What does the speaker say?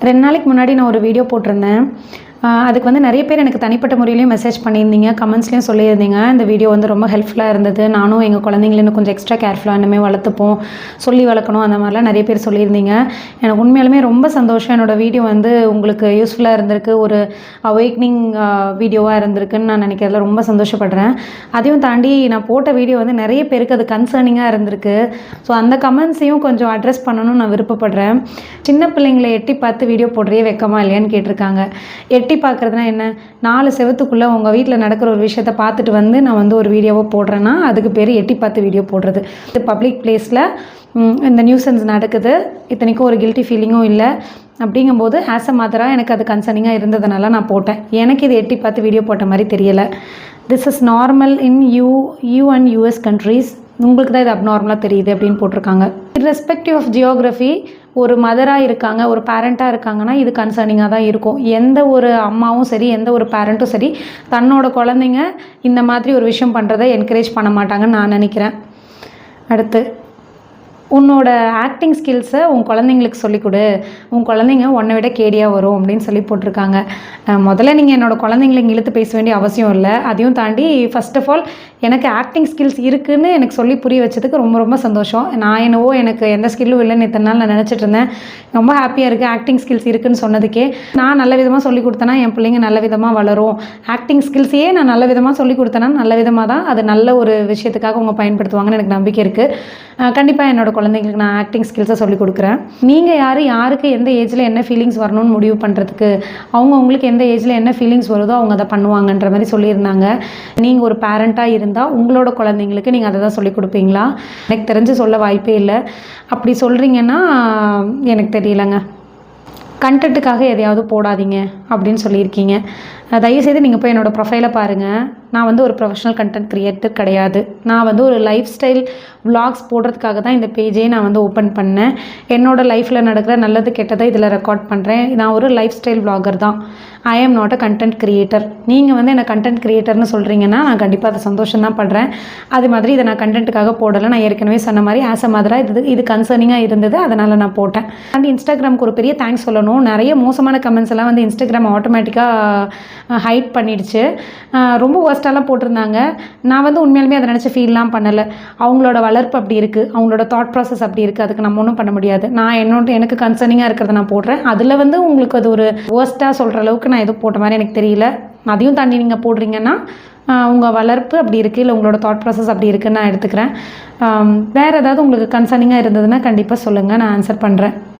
2 நாளைக்கு முன்னாடி நான் ஒரு வீடியோ போட்டிருந்தேன். அதுக்கு வந்து நிறைய பேர் எனக்கு தனிப்பட்ட முறையிலையும் மெசேஜ் பண்ணியிருந்தீங்க, கமெண்ட்ஸ்லையும் சொல்லியிருந்தீங்க. இந்த வீடியோ வந்து ரொம்ப ஹெல்ப்ஃபுல்லாக இருந்தது. நானும் எங்கள் குழந்தைங்கள இன்னும் கொஞ்சம் எக்ஸ்ட்ரா கேர்ஃபுல்லாக இனிமேல் வளர்த்துப்போம், சொல்லி வளர்க்கணும், அந்த மாதிரிலாம் நிறைய பேர் சொல்லியிருந்தீங்க. எனக்கு உண்மையாலுமே ரொம்ப சந்தோஷம். என்னோடய வீடியோ வந்து உங்களுக்கு யூஸ்ஃபுல்லாக இருந்திருக்கு, ஒரு அவேக்னிங் வீடியோவாக இருந்திருக்குன்னு நான் நினைக்கிறதுல ரொம்ப சந்தோஷப்படுறேன். அதையும் தாண்டி நான் போட்ட வீடியோ வந்து நிறைய பேருக்கு அது கன்சர்னிங்காக இருந்திருக்கு. ஸோ அந்த கமெண்ட்ஸையும் கொஞ்சம் அட்ரஸ் பண்ணணும்னு நான் விருப்பப்படுறேன். சின்ன பிள்ளைங்களை எட்டி பார்த்து வீடியோ போடுறியே வெக்கமா இல்லையான்னு கேட்டிருக்காங்க. எட்டி பார்க்குறதுனா என்ன? 4 செவத்துக்குள்ளே உங்கள் வீட்டில் நடக்கிற ஒரு விஷயத்தை பார்த்துட்டு வந்து நான் வந்து ஒரு வீடியோவை போடுறேன்னா அதுக்கு பேர் எட்டி பார்த்து வீடியோ போடுறது. இது பப்ளிக் பிளேஸில் இந்த நியூசன்ஸ் நடக்குது, இத்தனைக்கும் ஒரு கில்ட்டி ஃபீலிங்கும் இல்லை. அப்படிங்கும்போது ஆஸ் அ மதராக எனக்கு அது கன்சர்னிங்காக இருந்ததுனால நான் போட்டேன். எனக்கு இது எட்டி பார்த்து வீடியோ போட்ட மாதிரி தெரியலை. This is normal in you and US countries. உங்களுக்கு தான் இது அப்நார்மலாக தெரியுது அப்படின்னு போட்டிருக்காங்க. இர்ரெஸ்பெக்டிவ் ஆஃப் ஜியோகிராஃபி, ஒரு மதராக இருக்காங்க, ஒரு பேரண்ட்டாக இருக்காங்கன்னா இது கன்சர்னிங்காக தான் இருக்கும். எந்த ஒரு அம்மாவும் சரி, எந்த ஒரு பேரண்ட்டும் சரி, தன்னோட குழந்தைங்க இந்த மாதிரி ஒரு விஷயம் பண்ணுறதை என்கரேஜ் பண்ண மாட்டாங்கன்னு நான் நினைக்கிறேன். அடுத்து, உன்னோட ஆக்டிங் ஸ்கில்ஸை உன் குழந்தைங்களுக்கு சொல்லிக் கொடு, உன் குழந்தைங்க உன்னை விட கேடியாக வரும் அப்படின்னு சொல்லி போட்டிருக்காங்க. முதல்ல நீங்கள் என்னோடய குழந்தைங்களை இங்கே இழுத்து பேச வேண்டிய அவசியம் இல்லை. அதையும் தாண்டி ஃபர்ஸ்ட் ஆஃப் ஆல் எனக்கு ஆக்டிங் ஸ்கில்ஸ் இருக்குதுன்னு எனக்கு சொல்லி புரிய வச்சதுக்கு ரொம்ப ரொம்ப சந்தோஷம். நான் என்னவோ எனக்கு எந்த ஸ்கில்லும் இல்லைன்னு இத்தனை நாள் நான் நினச்சிட்டு இருந்தேன். ரொம்ப ஹாப்பியாக இருக்குது ஆக்டிங் ஸ்கில்ஸ் இருக்குதுன்னு சொன்னதுக்கே. நான் நல்ல விதமாக சொல்லி கொடுத்தேன்னா என் பிள்ளைங்க நல்ல விதமாக வளரும். ஆக்டிங் ஸ்கில்ஸையே நான் நல்ல விதமாக சொல்லி கொடுத்தேன்னா நல்ல விதமாக தான் அது நல்ல ஒரு விஷயத்துக்காக அவங்க பயன்படுத்துவாங்கன்னு எனக்கு நம்பிக்கை இருக்குது. கண்டிப்பாக என்னோடய குழந்தைங்களுக்கு நான் ஆக்டிங் ஸ்கில்ஸை சொல்லிக் கொடுக்குறேன். நீங்கள் யாருக்கு எந்த ஏஜில் என்ன ஃபீலிங்ஸ் வரணும்னு முடிவு பண்ணுறதுக்கு, அவங்களுக்கு எந்த ஏஜில் என்ன ஃபீலிங்ஸ் வருதோ அவங்க அதை பண்ணுவாங்கன்ற மாதிரி சொல்லியிருந்தாங்க. நீங்கள் ஒரு பேரண்ட்டாக இருந்தால் உங்களோட குழந்தைங்களுக்கு நீங்கள் அதை தான் சொல்லிக் கொடுப்பீங்களா? எனக்கு தெரிஞ்சு சொல்ல வாய்ப்பே இல்லை. அப்படி சொல்கிறீங்கன்னா எனக்கு தெரியலங்க. கண்டென்ட்டுக்காக எதையாவது போடாதீங்க அப்படின்னு சொல்லியிருக்கீங்க. தயவுசெய்து நீங்கள் போய் என்னோடய ப்ரொஃபைலை பாருங்கள். நான் வந்து ஒரு ப்ரொஃபஷனல் கண்டென்ட் க்ரியேட்டர் கிடையாது. நான் வந்து ஒரு லைஃப் ஸ்டைல் விலாக்ஸ் போடுறதுக்காக தான் இந்த பேஜே நான் வந்து ஓப்பன் பண்ணேன். என்னோடய லைஃப்பில் நடக்கிற நல்லது கெட்டதை இதில் ரெக்கார்ட் பண்ணுறேன். நான் ஒரு லைஃப் ஸ்டைல் விலாகர் தான். ஐ am not a content creator. நீங்கள் வந்து என்ன கண்டென்ட் க்ரியேட்டர்னு சொல்கிறீங்கன்னா நான் கண்டிப்பாக அதை சந்தோஷம் தான் படுறேன். அது மாதிரி இதை நான் கண்டென்ட்டுக்காக போடலை. நான் ஏற்கனவே சொன்ன மாதிரி ஆஸ் அ மதராக இது கன்சர்னிங்காக இருந்தது, அதனால் நான் போட்டேன். அண்ட் இன்ஸ்டாகிராமுக்கு ஒரு பெரிய தேங்க்ஸ் சொல்லணும். நிறைய மோசமான கமெண்ட்ஸ் எல்லாம் வந்து இன்ஸ்டாகிராம் ஆட்டோமேட்டிக்காக ஹைட் பண்ணிடுச்சு. ரொம்ப ஒர்ஸ்ட்டாலாம் போட்டிருந்தாங்க. நான் வந்து உண்மையாலுமே அதை நினச்சி ஃபீல்லாம் பண்ணலை. அவங்களோட வளர்ப்பு அப்படி இருக்குது, அவங்களோட தாட் ப்ராசஸ் அப்படி இருக்குது. அதுக்கு நம்ம ஒன்றும் பண்ண முடியாது. நான் எனக்கு கன்சர்னிங்காக இருக்கிறத நான் போடுறேன். அதில் வந்து உங்களுக்கு அது ஒரு ஒர்ஸ்ட்டாக சொல்கிற அளவுக்கு நான் எதுவும் போட்ட மாதிரி எனக்கு தெரியல. அதையும் தாண்டி நீங்கள் போடுறீங்கன்னா உங்கள் வளர்ப்பு அப்படி இருக்குது, இல்லை உங்களோட தாட் ப்ராசஸ் அப்படி இருக்குதுன்னு நான் எடுத்துக்கிறேன். வேறு ஏதாவது உங்களுக்கு கன்சர்னிங்காக இருந்ததுன்னா கண்டிப்பாக சொல்லுங்கள், நான் ஆன்சர் பண்ணுறேன்.